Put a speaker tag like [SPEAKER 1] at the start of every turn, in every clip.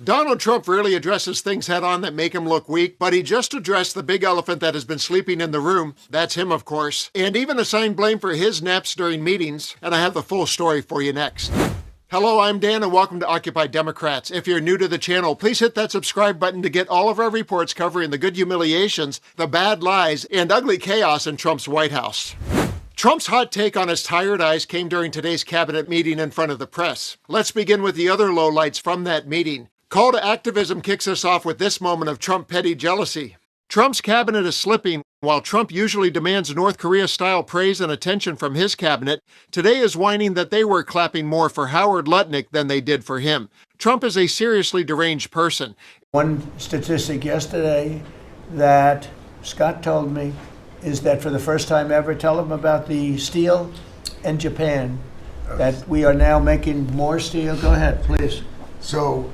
[SPEAKER 1] Donald Trump rarely addresses things head on that make him look weak, but he just addressed the big elephant that has been sleeping in the room. That's him, of course. And even assigned blame for his naps during meetings. And I have the full story for you next. Hello, I'm Dan and welcome to Occupy Democrats. If you're new to the channel, please hit that subscribe button to get all of our reports covering the good humiliations, the bad lies, and ugly chaos in Trump's White House. Trump's hot take on his tired eyes came during today's cabinet meeting in front of the press. Let's begin with the other lowlights from that meeting. Call to activism kicks us off with this moment of Trump petty jealousy. Trump's cabinet is slipping. While Trump usually demands North Korea-style praise and attention from his cabinet, today is whining that they were clapping more for Howard Lutnick than they did for him. Trump is a seriously deranged person.
[SPEAKER 2] One statistic yesterday that Scott told me is that for the first time ever, tell them about the steel in Japan, that we are now making more steel. Go ahead, please.
[SPEAKER 3] So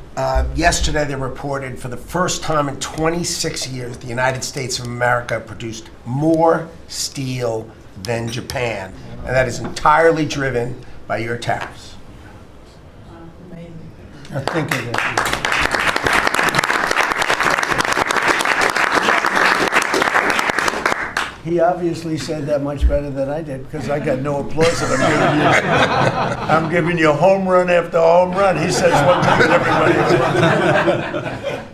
[SPEAKER 3] yesterday they reported for the first time in 26 years, the United States of America produced more steel than Japan. And that is entirely driven by your tariffs.
[SPEAKER 2] Amazing. Now think of it. He obviously said that much better than I did because I got no applause that I'm giving you a home run after home run. He says one thing and everybody else.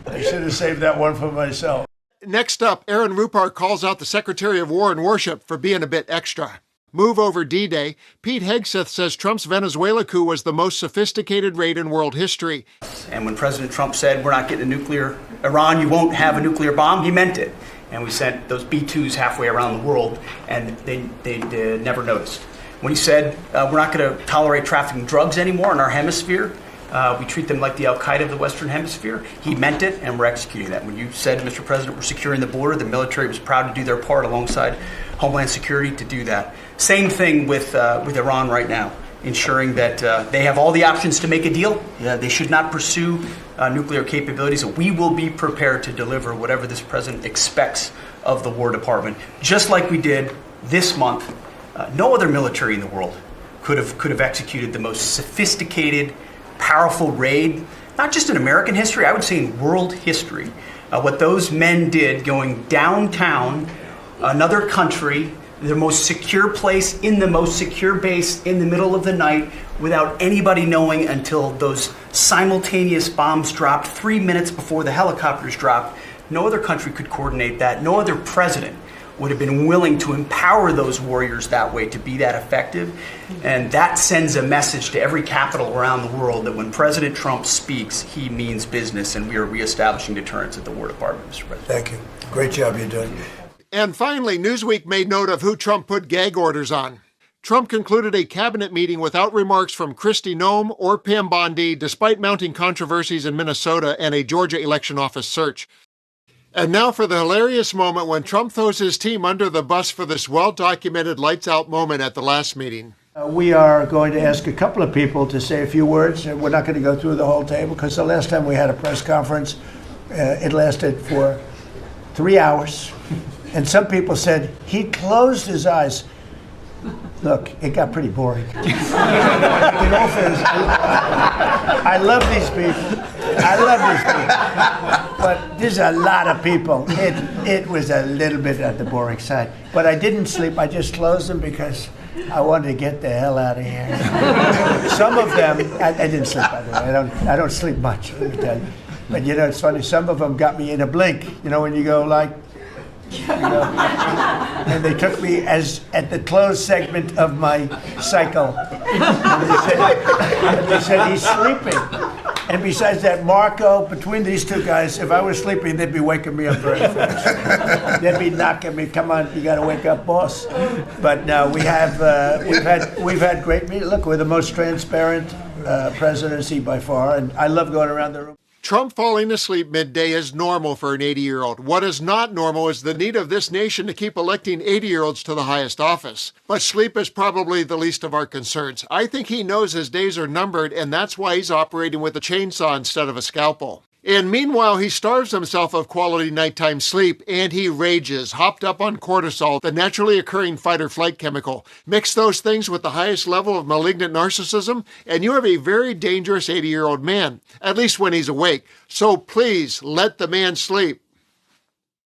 [SPEAKER 2] I should have saved that one for myself.
[SPEAKER 1] Next up, Aaron Rupar calls out the Secretary of War and Worship for being a bit extra. Move over D-Day. Pete Hegseth says Trump's Venezuela coup was the most sophisticated raid in world history.
[SPEAKER 4] And when President Trump said, we're not getting a nuclear, Iran, you won't have a nuclear bomb, he meant it. And we sent those B-2s halfway around the world, and they never noticed. When he said, we're not going to tolerate trafficking drugs anymore in our hemisphere, we treat them like the Al-Qaeda of the Western Hemisphere, he meant it, and we're executing that. When you said, Mr. President, we're securing the border, the military was proud to do their part alongside Homeland Security to do that. Same thing with Iran right now, ensuring that they have all the options to make a deal. They should not pursue nuclear capabilities. We will be prepared to deliver whatever this president expects of the War Department, just like we did this month. No other military in the world could have executed the most sophisticated, powerful raid, not just in American history, I would say in world history. What those men did going downtown, another country, the most secure place in the most secure base in the middle of the night without anybody knowing until those simultaneous bombs dropped 3 minutes before the helicopters dropped. No other country could coordinate that. No other president would have been willing to empower those warriors that way to be that effective. And that sends a message to every capital around the world that when President Trump speaks, he means business, and we are reestablishing deterrence at the War Department, Mr. President.
[SPEAKER 3] Thank you. Great job you're doing.
[SPEAKER 1] And finally, Newsweek made note of who Trump put gag orders on. Trump concluded a cabinet meeting without remarks from Kristi Noem or Pam Bondi, despite mounting controversies in Minnesota and a Georgia election office search. And now for the hilarious moment when Trump throws his team under the bus for this well-documented lights-out moment at the last meeting.
[SPEAKER 2] We are going to ask a couple of people to say a few words. We're not going to go through the whole table because the last time we had a press conference, it lasted for 3 hours. And some people said he closed his eyes. Look, it got pretty boring. In all fairness, I love these people. But there's a lot of people. It was a little bit at the boring side. But I didn't sleep. I just closed them because I wanted to get the hell out of here. Some of them, I didn't sleep, by the way. I don't sleep much, let me tell you. But you know, it's funny. Some of them got me in a blink. You know, when you go like, you know, and they took me as at the closed segment of my cycle. And they said he's sleeping. And besides that, Marco, between these two guys, if I was sleeping, they'd be waking me up very fast. They'd be knocking me, come on, you got to wake up, boss. But no, we've had great meetings. Look, we're the most transparent presidency by far, and I love going around the room.
[SPEAKER 1] Trump falling asleep midday is normal for an 80-year-old. What is not normal is the need of this nation to keep electing 80-year-olds to the highest office. But sleep is probably the least of our concerns. I think he knows his days are numbered, and that's why he's operating with a chainsaw instead of a scalpel. And meanwhile, he starves himself of quality nighttime sleep, and he rages, hopped up on cortisol, the naturally occurring fight-or-flight chemical. Mix those things with the highest level of malignant narcissism, and you have a very dangerous 80-year-old man, at least when he's awake. So please, let the man sleep.